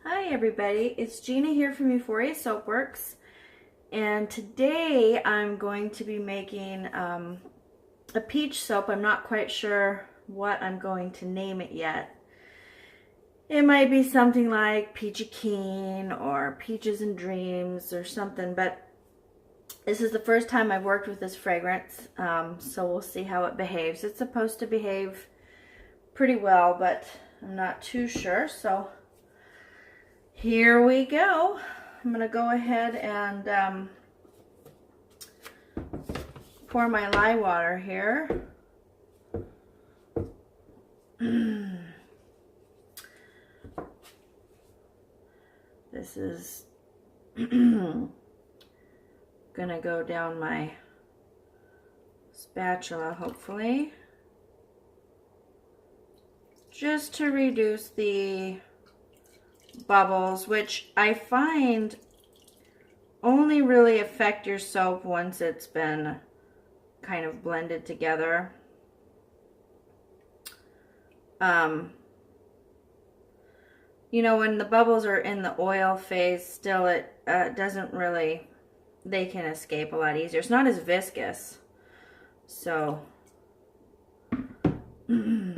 Hi everybody, it's Gina here from Euphoria Soapworks, and today I'm going to be making a peach soap. I'm not quite sure what I'm going to name it yet. It might be something like Peachy Keen or Peaches and Dreams or something, but this is the first time I've worked with this fragrance, so we'll see how it behaves. It's supposed to behave pretty well, but I'm not too sure, so here we go. I'm going to go ahead and pour my lye water here. This is going to go down my spatula, hopefully, just to reduce the bubbles, which I find only really affect your soap once it's been kind of blended together. You know, when the bubbles are in the oil phase, still it doesn't really, they can escape a lot easier. It's not as viscous, so they're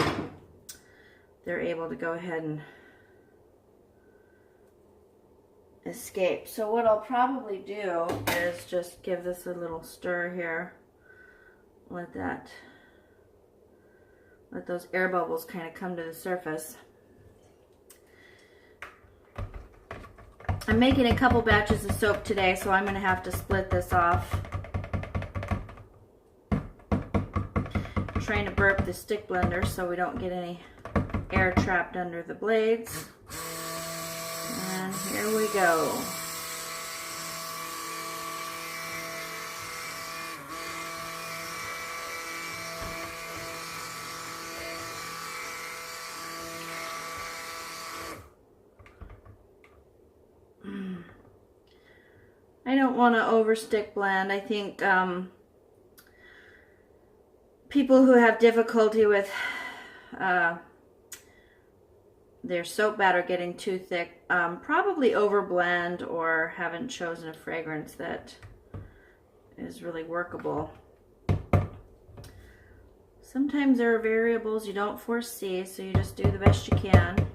able to go ahead and escape. So what I'll probably do is just give this a little stir here. Let those air bubbles kind of come to the surface. I'm making a couple batches of soap today, so I'm going to have to split this off. I'm trying to burp the stick blender so we don't get any air trapped under the blades. And here we go. I don't want to overstick blend. I think people who have difficulty with their soap batter getting too thick probably overblend or haven't chosen a fragrance that is really workable. Sometimes there are variables you don't foresee, so you just do the best you can.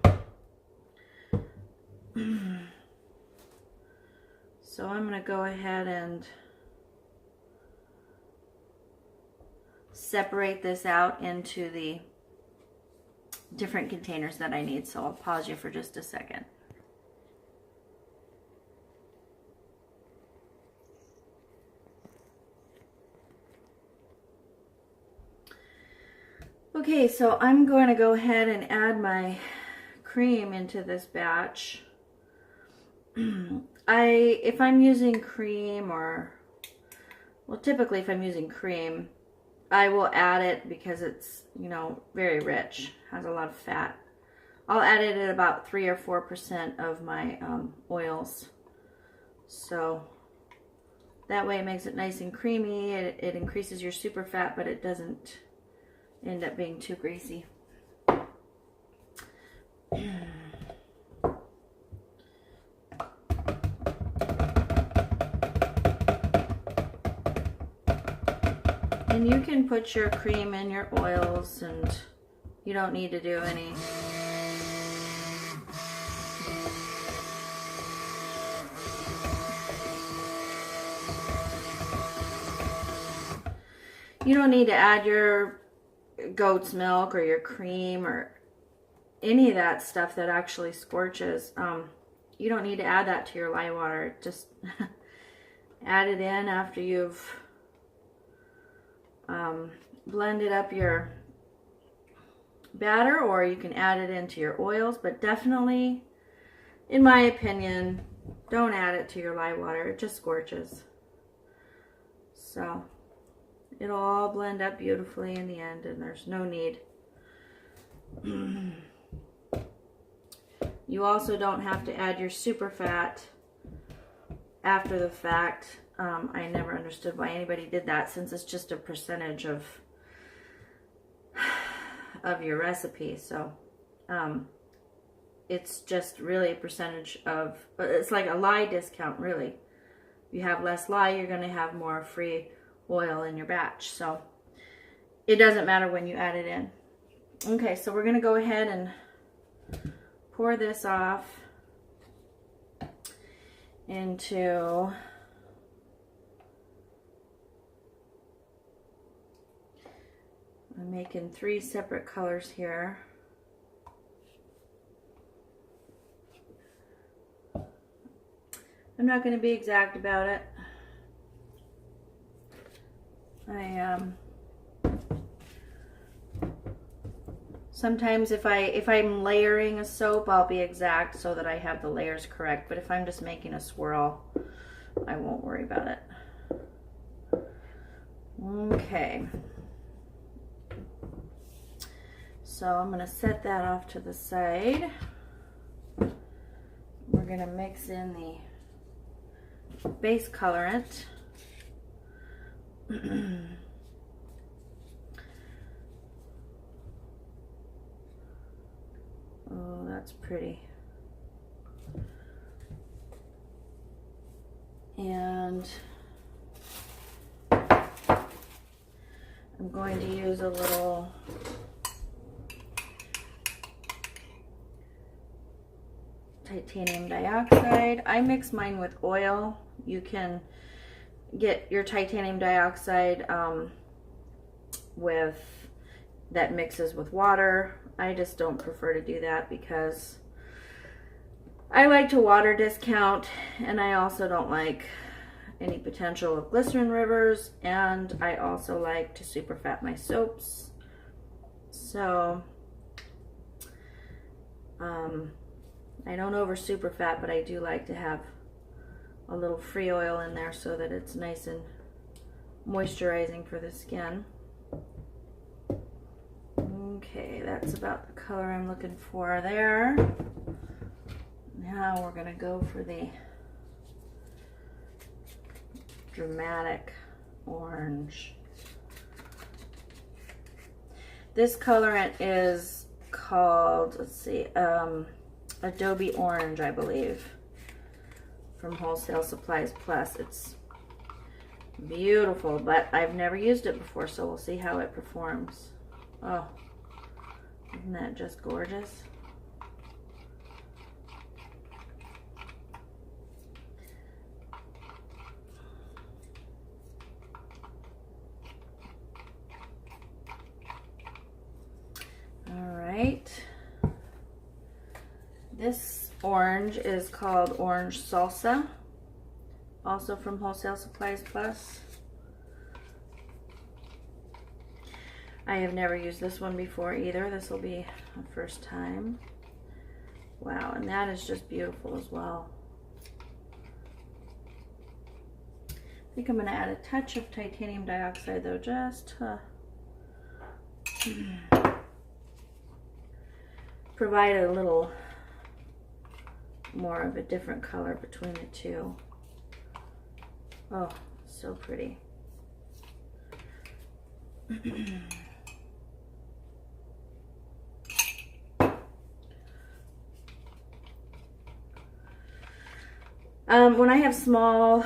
So I'm going to go ahead and separate this out into the different containers that I need. So I'll pause you for just a second. Okay, so I'm going to go ahead and add my cream into this batch. If I'm using cream, or, well, typically if I'm using cream, I will add it because it's, you know, very rich, has a lot of fat. I'll add it at about 3 or 4% of my oils. So that way it makes it nice and creamy. It increases your super fat, but it doesn't end up being too greasy. And you can put your cream in your oils, and you don't need to do any you don't need to add your goat's milk or your cream or any of that stuff that actually scorches. You don't need to add that to your lye water. Just add it in after you've blended up your batter, or you can add it into your oils, but definitely, in my opinion, don't add it to your lye water. It just scorches. So it'll all blend up beautifully in the end, and there's no need. You also don't have to add your super fat after the fact. I never understood why anybody did that, since it's just a percentage of your recipe. So it's just really a percentage of, it's like a lye discount really. If you have less lye, you're going to have more free oil in your batch. So it doesn't matter when you add it in. Okay, so we're going to go ahead and pour this off into I'm making 3 separate colors here. I'm not going to be exact about it. Sometimes if I'm layering a soap, I'll be exact so that I have the layers correct. But if I'm just making a swirl, I won't worry about it. Okay. So I'm going to set that off to the side. We're going to mix in the base colorant. Oh, that's pretty. And I'm going to use a little titanium dioxide. I mix mine with oil. You can get your titanium dioxide with that mixes with water. I just don't prefer to do that because I like to water discount, and I also don't like any potential of glycerin rivers, and I also like to super fat my soaps. So I don't over super fat, but I do like to have a little free oil in there so that it's nice and moisturizing for the skin. Okay, that's about the color I'm looking for there. Now we're going to go for the dramatic orange. This colorant is called, let's see, Adobe Orange, I believe, from Wholesale Supplies Plus. It's beautiful, but I've never used it before, so we'll see how it performs. Oh, isn't that just gorgeous? All right. This orange is called Orange Salsa, also from Wholesale Supplies Plus. I have never used this one before either. This will be a first time. Wow, and that is just beautiful as well. I think I'm going to add a touch of titanium dioxide though, just to provide a little more of a different color between the two. Oh, so pretty. When I have small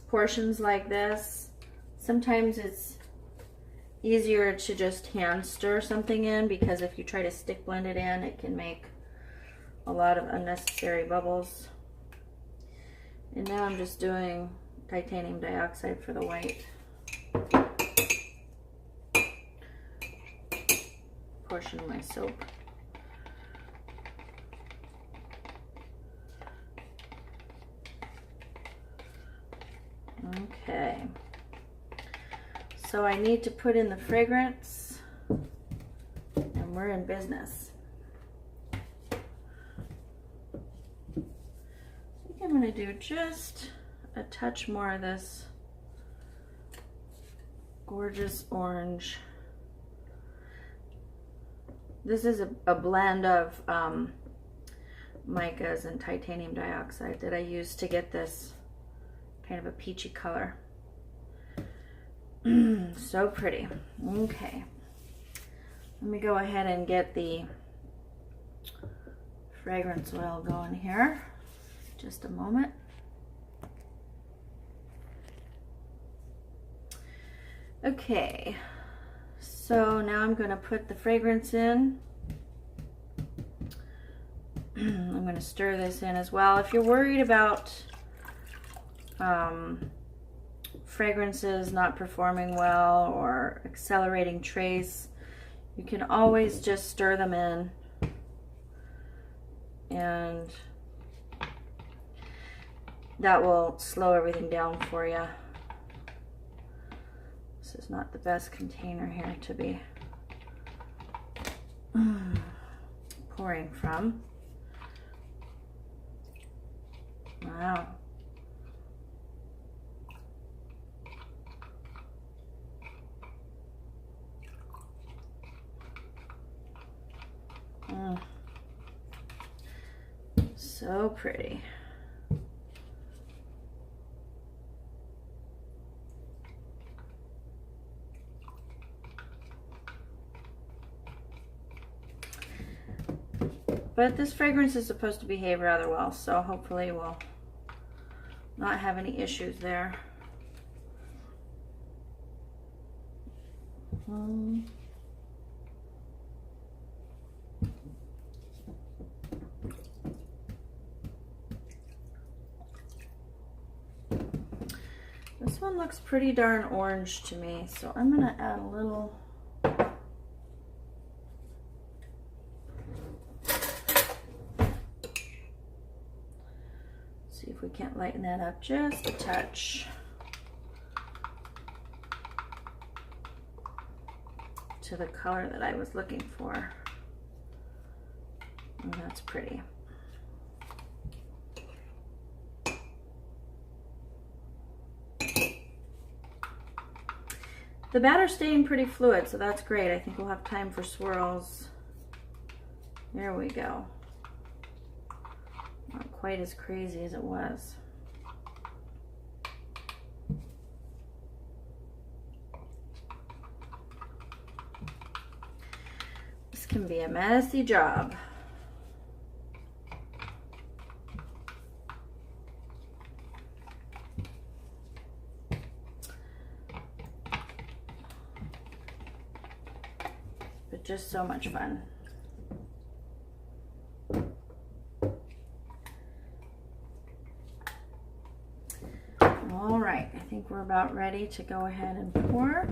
portions like this, sometimes it's easier to just hand stir something in, because if you try to stick blend it in, it can make a lot of unnecessary bubbles. And now I'm just doing titanium dioxide for the white portion of my soap. Okay, so I need to put in the fragrance, and we're in business. I think I'm going to do just a touch more of this gorgeous orange. This is a blend of micas and titanium dioxide that I use to get this kind of a peachy color. So pretty. Okay, let me go ahead and get the fragrance oil going here. Just a moment. Okay, so now I'm going to put the fragrance in. I'm going to stir this in as well. If you're worried about fragrances not performing well or accelerating trace, you can always just stir them in, and that will slow everything down for you. This is not the best container here to be pouring from. Wow. So pretty. But this fragrance is supposed to behave rather well, so hopefully we'll not have any issues there. This one looks pretty darn orange to me, so I'm gonna add a little. See if we can't lighten that up just a touch. To the color that I was looking for. And that's pretty. The batter's staying pretty fluid, so that's great. I think we'll have time for swirls. There we go. Not quite as crazy as it was. This can be a messy job. But just so much fun. All right, I think we're about ready to go ahead and pour.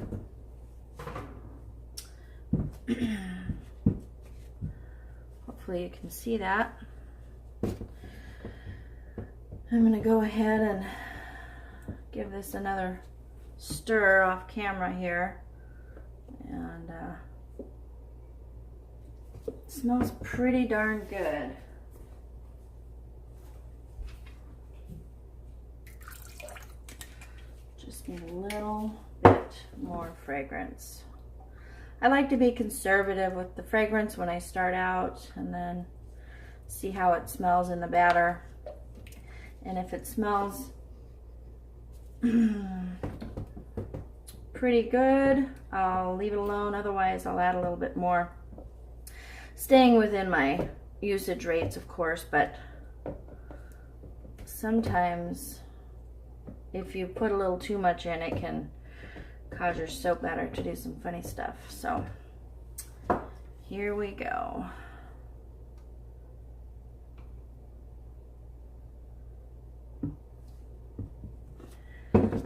Hopefully you can see that. I'm gonna go ahead and give this another stir off camera here. And it smells pretty darn good. Just need a little bit more fragrance. I like to be conservative with the fragrance when I start out and then see how it smells in the batter. And if it smells pretty good, I'll leave it alone. Otherwise, I'll add a little bit more. Staying within my usage rates, of course, but sometimes if you put a little too much in, it can cause your soap batter to do some funny stuff. So here we go. And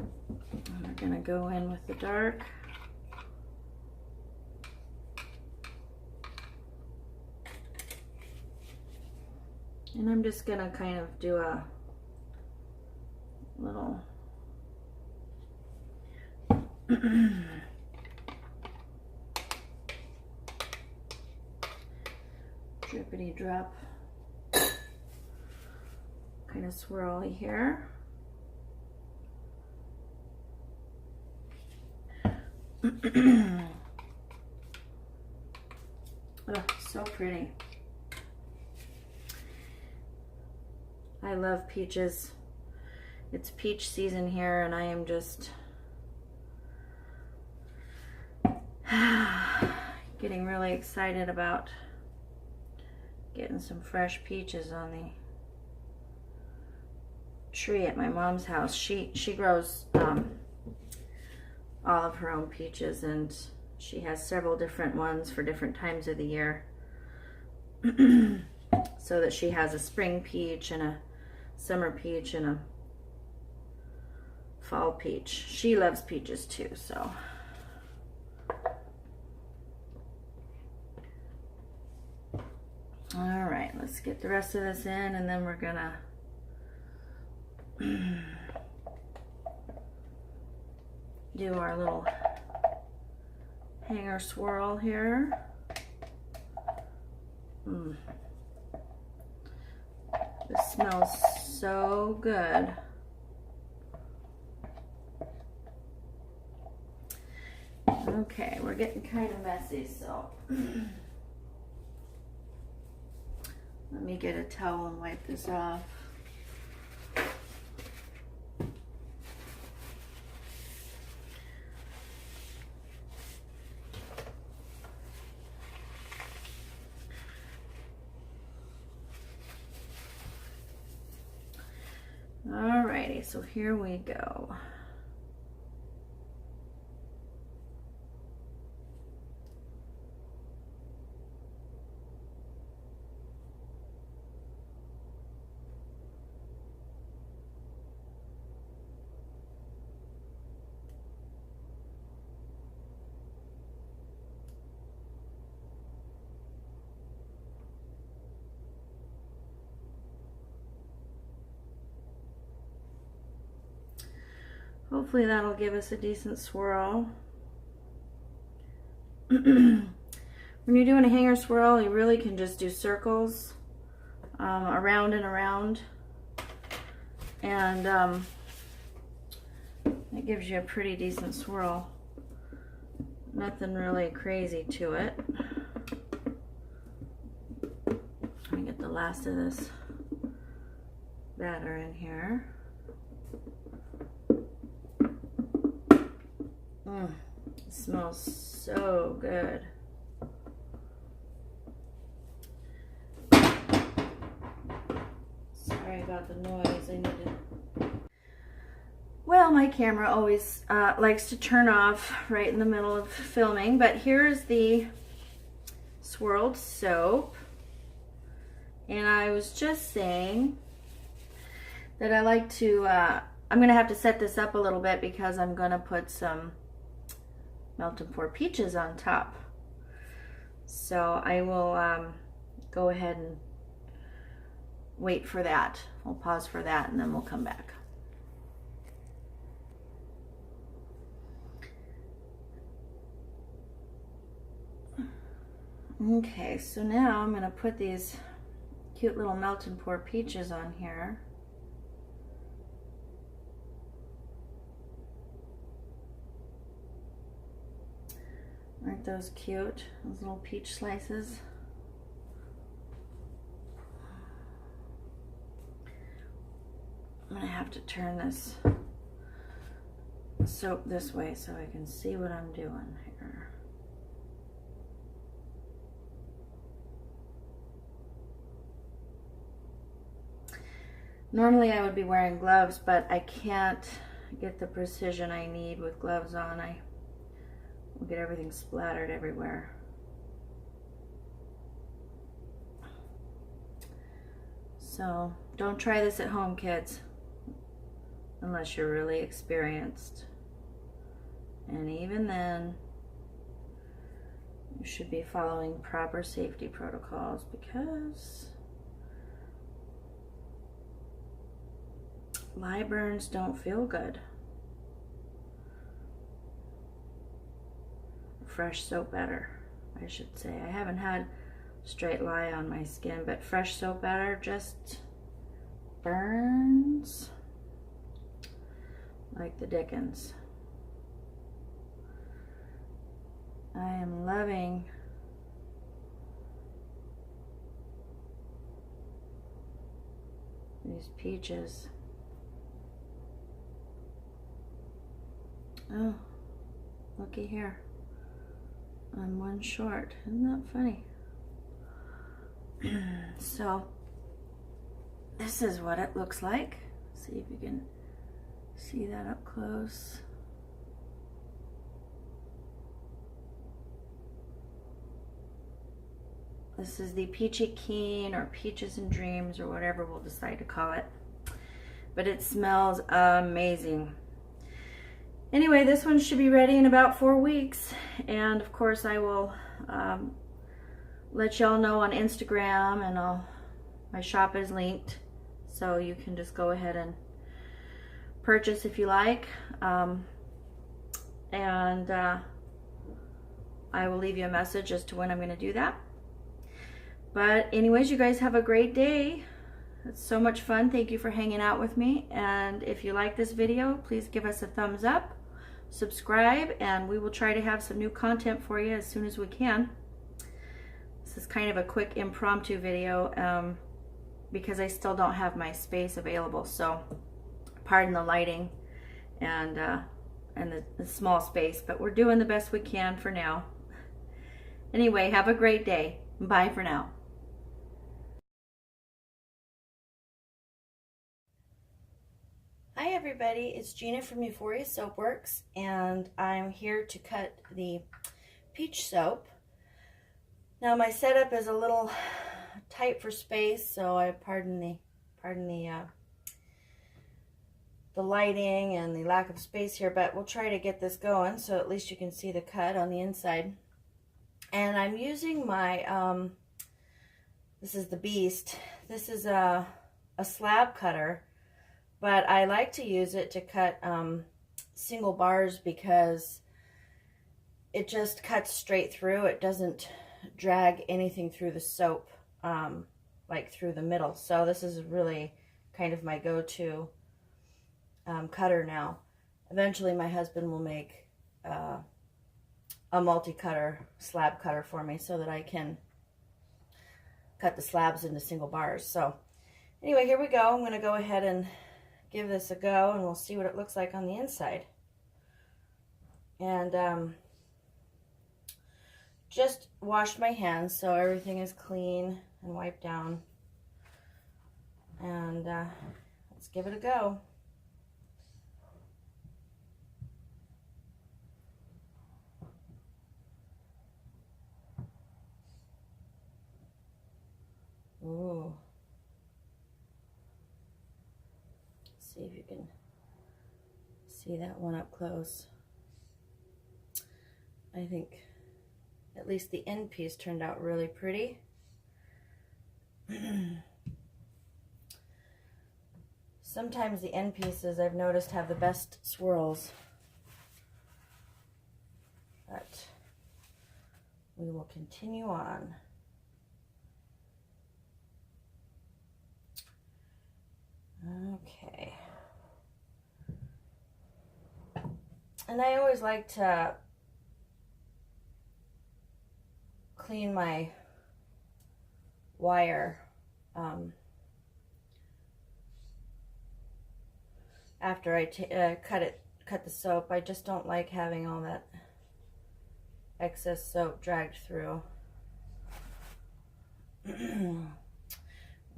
we're gonna go in with the dark. And I'm just gonna kind of do a little drippity drop, kind of swirly here. Oh, so pretty. I love peaches. It's peach season here, and I am just getting really excited about Getting some fresh peaches on the tree at my mom's house. She grows all of her own peaches, and she has several different ones for different times of the year. So that she has a spring peach and a summer peach and a fall peach. She loves peaches too, so. All right, let's get the rest of this in, and then we're gonna do our little hanger swirl here. This smells so good. Okay, we're getting kind of messy, so let me get a towel and wipe this off. Alrighty, so here we go. Hopefully that'll give us a decent swirl. When you're doing a hanger swirl, you really can just do circles around and around, and it gives you a pretty decent swirl. Nothing really crazy to it. Let me get the last of this batter in here. It smells so good. Sorry about the noise. I need to... Well, my camera always likes to turn off right in the middle of filming, but here's the swirled soap. And I was just saying that I like to, I'm gonna have to set this up a little bit because I'm gonna put some melt and pour peaches on top. So I will go ahead and wait for that. We'll pause for that and then we'll come back. Okay, so now I'm gonna put these cute little melt and pour peaches on here. Aren't those cute? Those little peach slices. I'm gonna have to turn this soap this way so I can see what I'm doing here. Normally I would be wearing gloves, but I can't get the precision I need with gloves on. I will get everything splattered everywhere. So don't try this at home, kids, unless you're really experienced. And even then, you should be following proper safety protocols, because lye burns don't feel good. Fresh soap batter, I should say. I haven't had straight lye on my skin, but fresh soap batter just burns like the dickens. I am loving these peaches. Oh, looky here. I'm one short. Isn't that funny? So this is what it looks like. See if you can see that up close. This is the Peachy Keen or Peaches and Dreams or whatever we'll decide to call it. But it smells amazing. Anyway, this one should be ready in about 4 weeks. And of course I will let y'all know on Instagram, and my shop is linked. So you can just go ahead and purchase if you like. And I will leave you a message as to when I'm going to do that. But anyways, you guys have a great day. It's so much fun. Thank you for hanging out with me. And if you like this video, please give us a thumbs up, subscribe, and we will try to have some new content for you as soon as we can. This is kind of a quick impromptu video because I still don't have my space available. So pardon the lighting and the small space, but we're doing the best we can for now. Anyway, have a great day. Bye for now. Hi everybody, it's Gina from Euphoria Soapworks, and I'm here to cut the peach soap. Now my setup is a little tight for space, so I pardon the lighting and the lack of space here, but we'll try to get this going so at least you can see the cut on the inside. And I'm using my this is the Beast. This is a slab cutter. But I like to use it to cut single bars because it just cuts straight through. It doesn't drag anything through the soap, like through the middle. So this is really kind of my go-to cutter now. Eventually my husband will make a multi-cutter, slab cutter for me so that I can cut the slabs into single bars. So anyway, here we go. I'm going to go ahead and give this a go, and we'll see what it looks like on the inside. And just washed my hands so everything is clean and wiped down. And let's give it a go. Ooh. See if you can see that one up close. I think at least the end piece turned out really pretty. Sometimes the end pieces I've noticed have the best swirls, but we will continue on. Okay. And I always like to clean my wire after I cut the soap. I just don't like having all that excess soap dragged through. Well,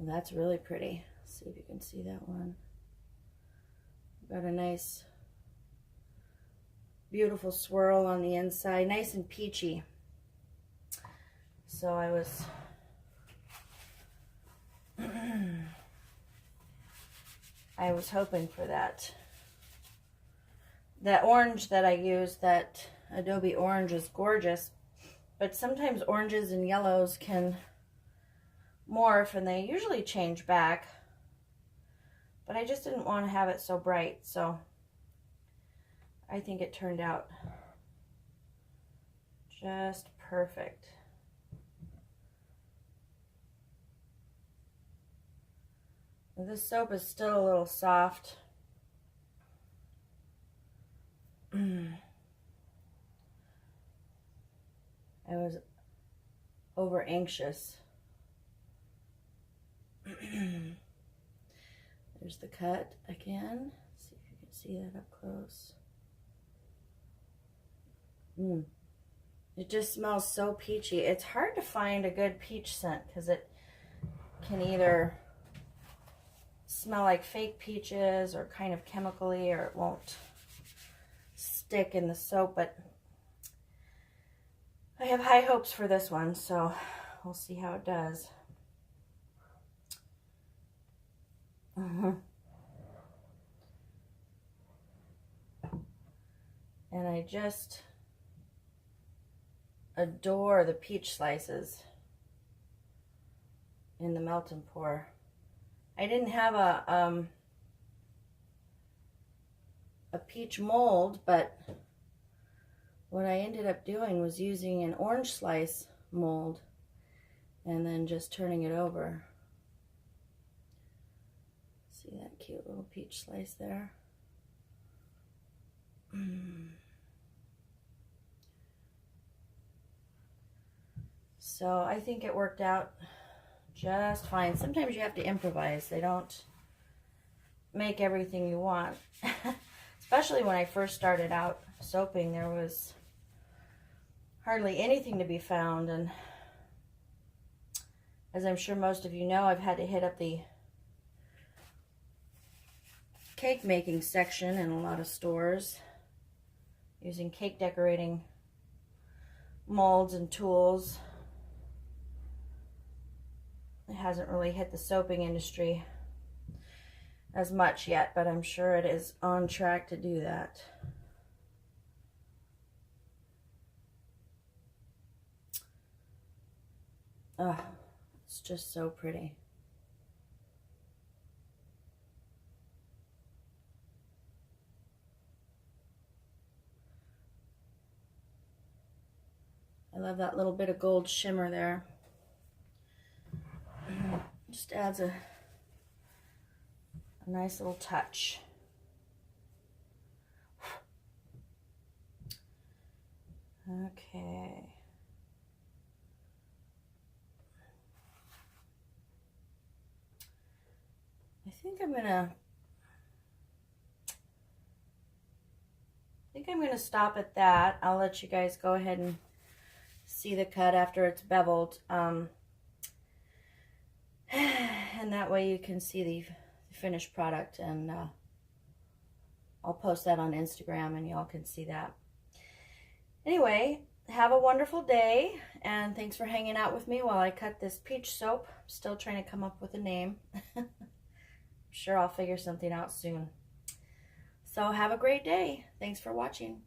that's really pretty. See if you can see that one. Got a nice, beautiful swirl on the inside, nice and peachy. So I was hoping for that. That orange that I used, that Adobe orange, is gorgeous, but sometimes oranges and yellows can morph, and they usually change back. But I just didn't want to have it so bright, so I think it turned out just perfect. This soap is still a little soft. I was over anxious. There's the cut again. Let's see if you can see that up close. It just smells so peachy. It's hard to find a good peach scent because can either smell like fake peaches or kind of chemically, or it won't stick in the soap, but I have high hopes for this one, so we'll see how it does. And I just adore the peach slices in the melt and pour. I didn't have a peach mold, but what I ended up doing was using an orange slice mold and then just turning it over. See that cute little peach slice there? So I think it worked out just fine. Sometimes you have to improvise. They don't make everything you want. Especially when I first started out soaping, there was hardly anything to be found, and as I'm sure most of you know, I've had to hit up the cake making section in a lot of stores using cake decorating molds and tools. It hasn't really hit the soaping industry as much yet, but I'm sure it is on track to do that. Oh, it's just so pretty. I love that little bit of gold shimmer there. Just adds a nice little touch. Okay. I think I'm gonna stop at that. I'll let you guys go ahead and see the cut after it's beveled. And that way you can see the finished product, and I'll post that on Instagram and y'all can see that. Anyway, have a wonderful day, and thanks for hanging out with me while I cut this peach soap. I'm still trying to come up with a name. I'm sure I'll figure something out soon. So have a great day. Thanks for watching.